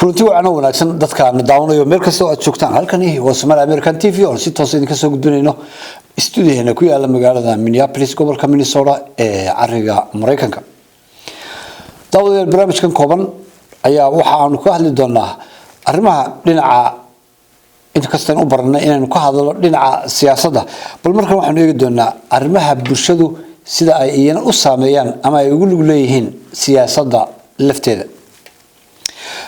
kulanti wacan oo wanaagsan dadka aan daawanayo meel kasta oo aad joogtaan halkani waa Soomaali American TV oo si toos ah idinka soo gudbinayno studio-heena ku yaala magaalada Minneapolis gobolka Minnesota ee cariga Mareykanka. Daawadayaal barnaamijkan kooban ayaa waxa aanu ka hadli doonaa arrimaha dhinaca inkasta oo baranay inaynu ka hadlo dhinaca siyaasadda bal markan waxaanu eegi doonaa arrimaha bulshadu sida ay iyana u saameeyaan ama ay ugu lug leeyihiin siyaasadda lafteeda.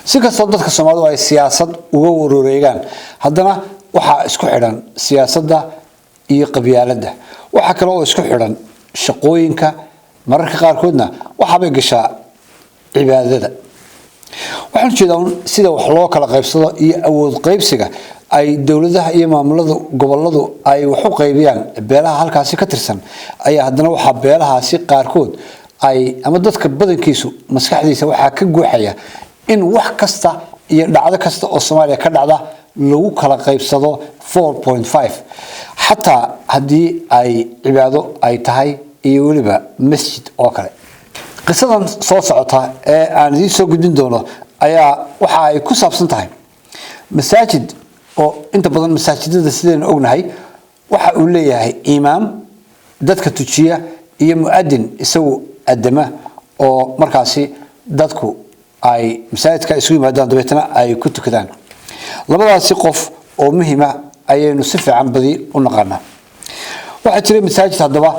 si kastoo dadka Soomaalidu ay siyaasad uga wareegaan haddana waxa isku xidhan siyaasadda iyo qabyaaladda waxa kale oo isku xidhan shaqooyinka mararka qaarkoodna waxa bay gashaa cibaadada waxaan jeedaa sida wax loo kala qaybsado iyo awood qaybsiga ay dawladaha iyo maamulada goboladu ay wax u qaybiyaan beelaha halkaasi ka tirsan ayaa haddana waxa beelahaasi qaarkood ay ama dadka badankiisu maskaxdiisa waxa ka guuxaya in wax kasta iyo dhacdo kasta oo Soomaaliya ka dhacda lagu kala qaybsado 4.5 hatta hadii ay cibaado ay tahay iyo waliba masjid oo kale qisadan soo socota ee aan idin soo gudbin doono ayaa waxa ay ku saabsan tahay masaajid oo inta badan masaajidada sideen ognahay waxa uu leeyahay imaam dadka tujiya iyo muadin isagu adama oo markaasi dadku ay masaajidka isugu yimaadaan dabeetana ay ku tukadaan labadaasi qof oo muhiima ayaynu si fiican badi u naqaanaa waxa jiray masaajid haddaba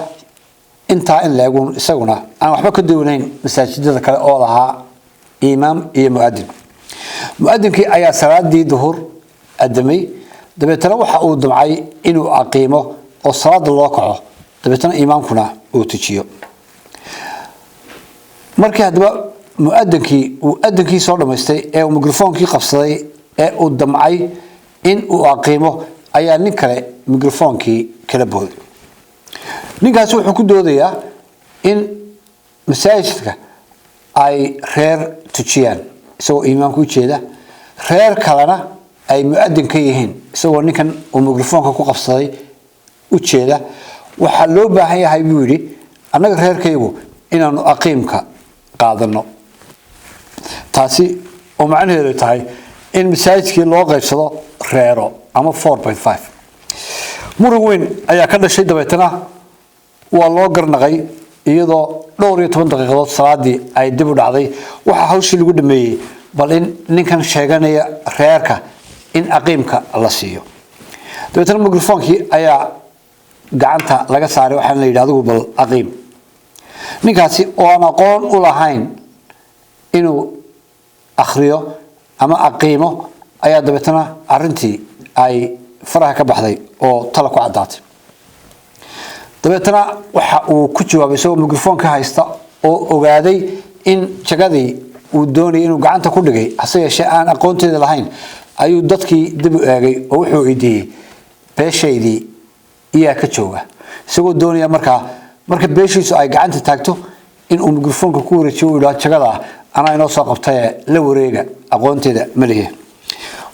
inta in leegun isaguna aan waxba ka doonayn masaajidada kale oo lahaa imaam iyo muadinkii ayaa salaadii duhur adamay dabeetana waxa uu damcay inuu aqiimo oo salaada loo kaco dabeetana imaamkuna uu tujiyo markii haddaba muadinkii soo dhameystay ee mikrofoonkii qabsaday ee uu damcay in uu aqiimo ayaa nin kale mikrofoonkii kala booday ninkaas wuxuu ku doodayaa in masaajidka ay reer tujiyaan isagoo imaamku u jeeda reer kalena ay muadin ka yihiin isagoo ninkan uu mikrofoonka ku qabsaday u jeeda waxa loo baahan yahay buu yiri anaga reerkaygu inaanu aqiimka qaadano taasi oo macnaheedu tahay in masaajidkii loo qaybsado reero ama 4.5 muran weyn ayaa ka dhashay dabeetana waa loo garnaqay iyadoo dhowr iyo 10 daqiiqadood salaadii ay dib u dhacday waxa hawshii lagu dhameeyay bal in ninkan sheeganaya reerka in aqiimka la siiyo dabeetana mikrofoonkii ayaa gacanta laga saaray waxaan la yiraahdo bal aqiim ninkaasi oo aan aqoon u lahayn inuu akhriyo ama aqiimo ayaa dabeetana arintii ay faraha ka baxday oo tala ku cadaatay dabeetana waxa uu ku jawaabay soo mikrofoonka haysta oo ogaaday in jagadii uu doonay inuu gacanta ku dhigay hase yeeshee aan aqoonteeda lahayn ayuu dadkii dib u eegay oo wuxuu idiyay beeshaydii iyaa ka jooga isagoo doonaya marka beeshiisu ay gacanta taagto in uu mikrofoonka ku wareejiyo uu ilaa jagada ana inoo soo qabtay la wareega aqoonteeda maliye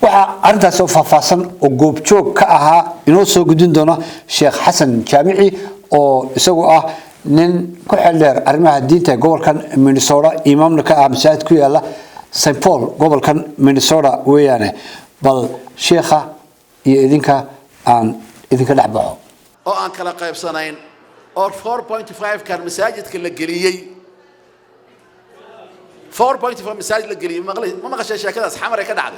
waxa arintaas oo faahfaahsan oo goobjoog ka ahaa inoo soo gudin doona Sheekh Xasan Jaamici oo isagu ah nin ku xeeldheer arrimaha diinta gobolkan Minnesota imaamna ka ah masaajid ku yaala St Paul gobolkan Minnesota weeyane bal sheekha iyo idinka dhaxbaxo oo aan kala qaybsanayn oo 4.5 kan masaajidka la geliyay 4.5 مساجد لقليل ما مقش شكلها حمر كده عدل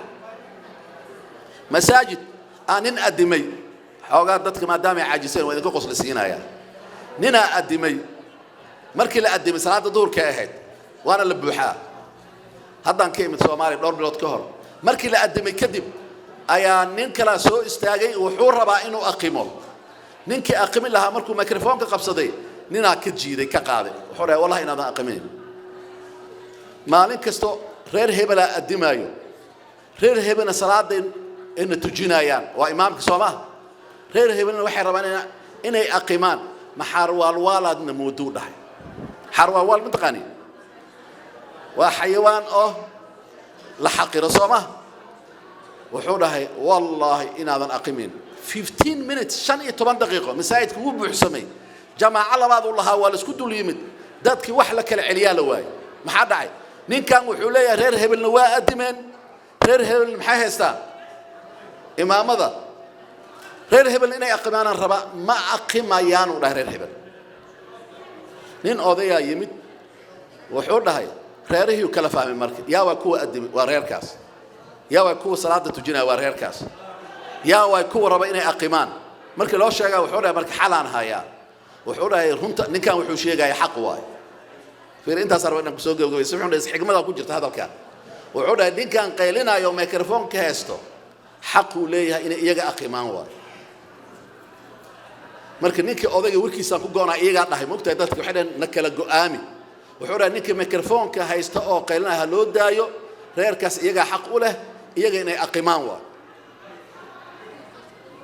مساجد أنين أدمي حوجات ضدك ما دام عاجزين وإذا قص لسينا يا ننا أدمي مركل أدمي صلاة دور كأحد وأنا اللي بوحة هذا كيم سومالي دور بلاد كهر مركل أدمي كذب أيا نين كلا سو استاجي وحور ربع إنه أقيمه نين كأقيم لها مركو ميكروفون كقبصدي ننا كتجيدي كقاضي وحورة والله إن هذا أقيمين maalin kasto reer hebela adimaayo reer hebena salaadeen in tujinayaan waa imaamka Soomaa reer hebena waxay rabaan inay aqiimaan maxar walaaladna moodu dhahay xarwal mintaqani waa xayawaan oo la xaqiro Soomaa wuxuu dhahay wallahi inaadan aqiimin 15 minutes 15 daqiiqo masaajidku wuu buuxsamay jamaa labaad u lahaa waa la isku dul yimid dadkii wax la kala celiyaa la waayay maxaa dhacay ninkan wuxuu leeyahay reer hebelna waa adimeen reer hebel maxay haystaan imaamada reer hebel inay aqimaanaan raba ma aqimayaan u dhahay reer hebel nin odaya yimid wuxuu dhahay reerihii kala fahmay markii yaa waa kuwa adimi waa reerkaas yaa waa kuwa salaada tujinaa waa reerkaas yaa waa kuwa raba inay aqimaan markii loo sheegay wuxuu dhahay markii xalaan hayaa wuxuu dhahay runta ninkan wuxuu sheegay xaq waay fiir intaas arba inaan ku soo gabagabayso wuxuu dhahay xigmada ku jirta hadalka wuxuu dhahay ninkan qaylinaayo microphone ka haysto xaq uu leeyahay in iyaga aqimaan waay markii ninkii odayga warkiisa ku go'naa iyaga dhahay moogtay dadka waxay dhahan na kala go'aami wuxuu dhahay ninkii microphone ka haysto oo qaylinaha loo daayo reerkaas iyaga xaq u leh iyaga inay aqimaan waay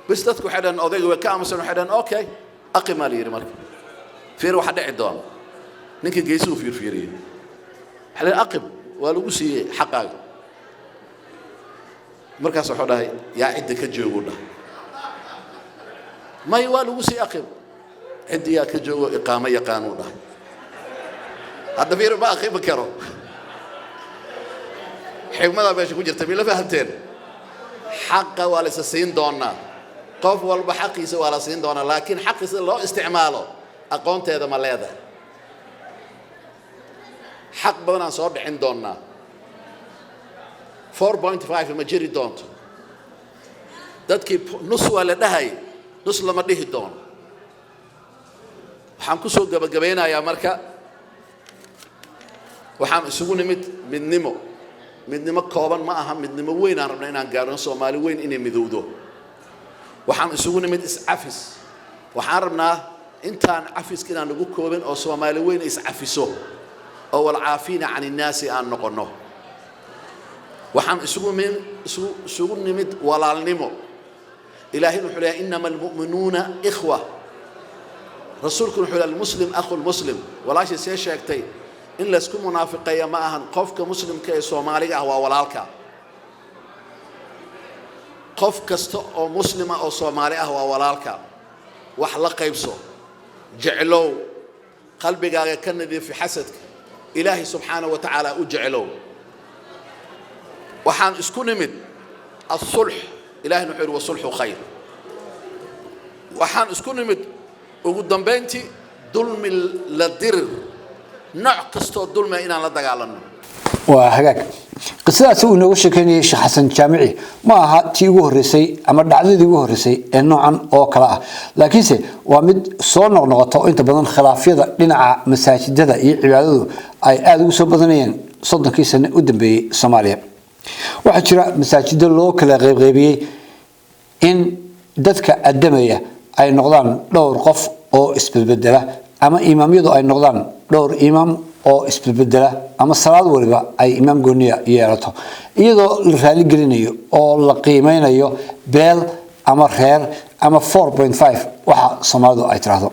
بس تذكر حدا أضيق وكام سنة حدا أوكي أقيم لي مركب فير واحد عدوان نك جيسو فيري حلا أقيم ولوسي حقائق مركز حدا يا عدك الجوودة ما يوالوسي أقيم عندي يا كجو إقامة يقانونا هذا فير ما أقيم كرو حكمة باش كوجر تبي فهمتين حق ولا سين دونا قف والبحقي سوى على سين دونا لكن حق الله استعماله أقونت هذا ملاذا حق بدنا نصور عندنا 4.5 المجري دونت dadkii nus wala dhahay nus lama dhihi doon waxaan ku soo gabagabeynayaa marka waxaan isugu nimid midnimo kooban ma aha midnimo weyn aan rabnaa inaan gaarno Soomaali weyn inay midowdo waxaan isugu nimid is-afis waxaan rabnaa intaan afiska inaan ugu kooban oo Soomaali weyn is-afiso oo wal caafina aan الناس aan noqono waxaan isugu nimid walaalnimo إلهي نحول إنما المؤمنون إخوة رسولكم نحول المسلم أخو المسلم ولا شيء سيشاكتي إن لسكم منافقية معهن قفك مسلم كي سومالي أهوى ولالك قفك أو مسلم أو سومالي أهوى ولالك وحلق يبسو جعلو قلبك كندي في حسدك إلهي سبحانه وتعالى أجعلو وحان اسكن من الصلح إلهي نحير والصلح خير وحان اسكن مد وقدام بنتي ظلم للدرر نعكستو الظلم إن لا دغالنا وهاك قصة سوى نوش كان الشيخ حسن جامعي ما ها تيجوه الرسي أما الدعوة تيجوه الرسي إنه عن أو كلا لكن سي ومد صنع نقطة أنت بدن خلافية لنا مساجد ذا عبادته أي أدو سبضنين صدق كيسن قدام بسوماليا waxaa jira masaajidda loo kala qaybqaybiyay in dadka adamaya ay noqdaan dhowr qof oo isbedbedela ama imaamyadu ay noqdaan dhowr imaam oo isbedbedela ama salaad waliba ay imaam gooniya yeelato iyadoo la raali gelinayo oo la qiimeynayo beel ama reer ama 4.5 waxa Soomaalidu ay tiraahdo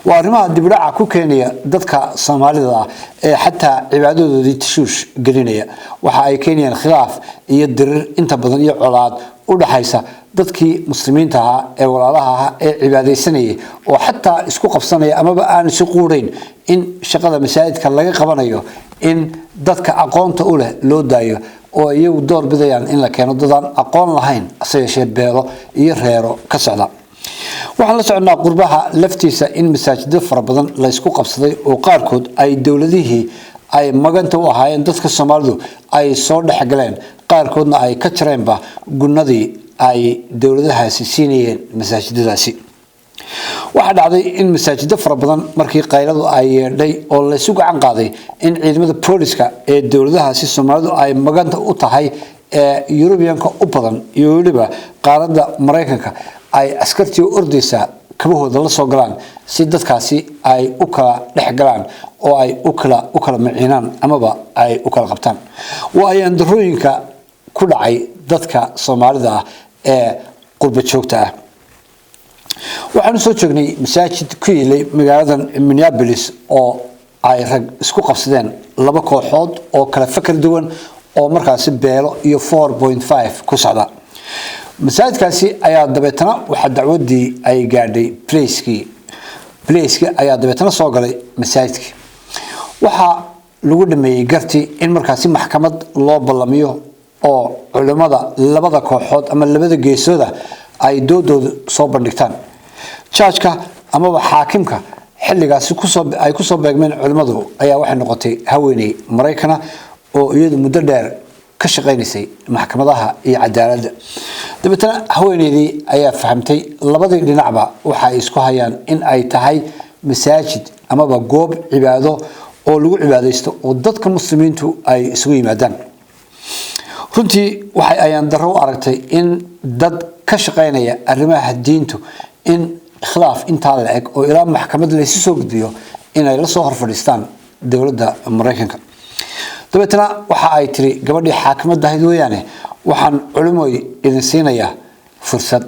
waa arrimaha dibdhaca ku keenaya dadka Soomaalida ee xataa cibaadadoodii tashuush gelinaya waxa ay keenayaan khilaaf iyo dirir inta badan iyo colaad u dhaxaysa dadkii muslimiinta ah ee walaalaha ah ee cibaadeysanayay oo xataa isku qabsanaya ama aan isu quureyn in shaqada masaajidka laga qabanayo in dadka aqoonta u leh loo daayo oo iyagu door bidayaan in la keeno dadaan aqoon lahayn asaga beelo iyo reero ka socda waxaan la soconaa qurbaha laftiisa in masaajidda fara badan la isku qabsaday oo qaarkood ay dawladihii ay maganta u ahaayeen dadka Soomaalidu ay soo dhaxgaleen qaarkoodna ay ka jireenba gunnadii ay dawladahaasi siinayeen masaajidadaasi waxa dhacday in masaajidda fara badan markii qayladu ay yeedhay oo la isu gacan qaaday in ciidamada booliska ee dawladahaasi Soomaalidu ay maganta u tahay ee Europeanka u badan iyo waliba qaaradda Mareykanka ay askartii ordaysa kabahooda la soo galaan si dadkaasi ay u kala dhaxgalaan oo ay u kala maciinaan amaba ay u kala qabtaan waa ayaan darooyinka ku dhacay dadka Soomaalida ee qurba joogta ah waxaan soo joognay masaajid ku yahay magaalada Minneapolis oo ay rag isku qabsadeen laba kooxood oo kala fakar duwan oo markaasi beelo iyo 4.5 ku socda masaajidkaasi ayaa dabeetana waxa dacwadii ay gaadhay Placeki ayaa dabeetana soo galay masaajidkii waxa lagu dhameeyay gartii in markaasi maxkamad loo ballamiyo oo culimada labada kooxood ama labada geesooda ay doodooda soo bandhigtaan judge-ka ama xaakimka xilligaasi ay ku soo beegmeen culimadu ayaa waxay noqotay haweeney Mareykan oo iyadu muddo dheer ka shaqeynaysay maxkamadaha iyo cadaaladda dabeetana haweeneydii ayaa fahamtay labadii dhinacba waxa ay isku hayaan in ay tahay masaajid ama goob cibaado oo lagu cibaadeysto oo dadka muslimiintu ay isugu yimaadaan runtii waxay ayaan daro aragtay in dad ka shaqeynaya arrimaha diintu in khilaaf inta la eg oo ilaa maxkamad la soo gudbiyo in ay la soo horfadhiistaan dawladda Mareykanka dabeetana waxa ay tiri gabadhii xaakimadda ahayd weeyaane waxaan culimooy idin siinayaa fursad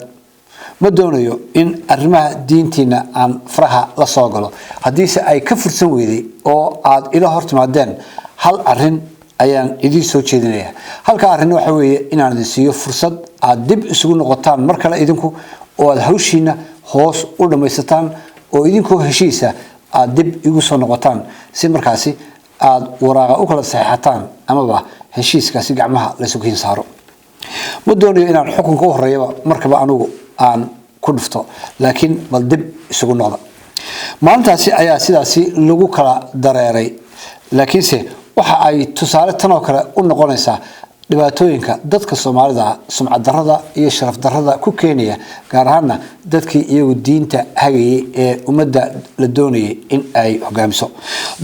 ma doonayo in arrimaha diintiina aan faraha la soo galo hadiise ay ka fursan weeday oo aad ila hortimaadeen hal arin ayaan idin soo jeedinayaa halka arin waxa weeye inaan idin siiyo fursad aad dib isugu noqotaan mar kale idinku oo aad hawshiina hoos u dhamaysataan oo idinkoo heshiisa aad dib igu soo noqotaan si markaasi aad waraaqa u kala saxaxataan amaba heshiiskaasi gacmaha la sugiin saaro ma doonayo inaan xukunka u horeeyaba markaba anigu aan ku dhufto laakiin bal dib isugu noqda maalintaasi ayaa sidaasi lagu kala dareeray laakiinse waxa ay tusaale tan oo kale u noqonaysaa dhibaatooyinka dadka Soomaalida sumcad darrada iyo sharaf darrada ku keenaya gaar ahaan dadkii iyagu diinta hagayay ee ummadda la doonayay in ay hogaamiso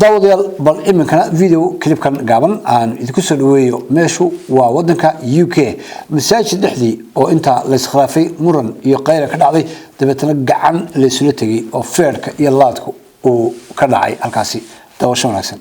daawadayaal bal iminkana video clipkan gaaban aan idinku soo dhaweeyo meeshu waa wadanka UK masaajid dhexdii oo inta la iskhilaafay muran iyo qayl ka dhacday dabeetana gacan la isula tagay oo feerka iyo laadku uu ka dhacay halkaasi daawasho wanaagsan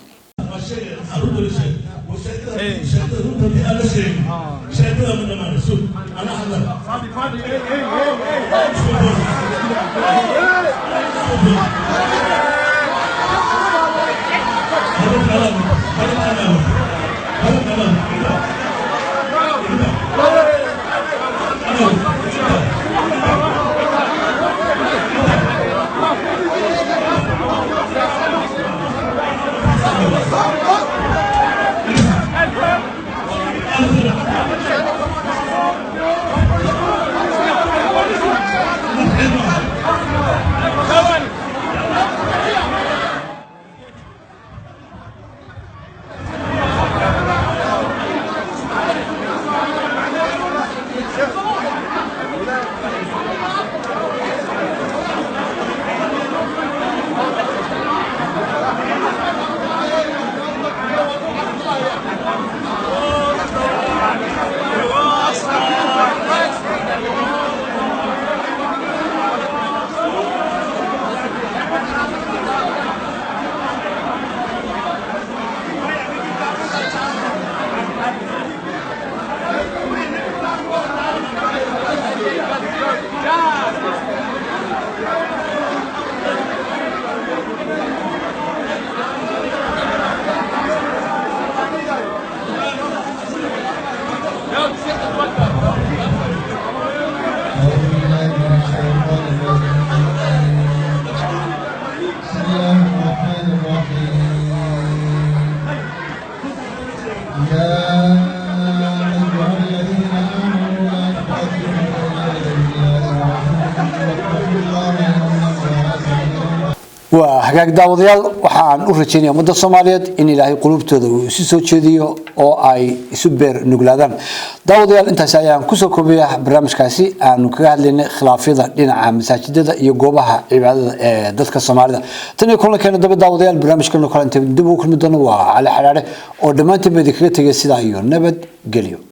وحقاق داوديال waxaan u rajeynayaa umada Soomaaliyeed in Ilaahay qulubtooda uu isu soo jeediyo oo ay isu beer nuglaadaan daawadayaal intaas ayaan ku soo koobiyaa barnaamijkaasi aan kaga hadlaynay khilaafyada dhinaca masaajidada iyo goobaha cibaadada ee dadka Soomaalida tan iyo kulankeena daba daawadayaal barnaamijkan oo kale inta dib u kulmi doono waa Cali Xaraare oo dhamaantiin bay kaga tagay sida iyo nabad geliyo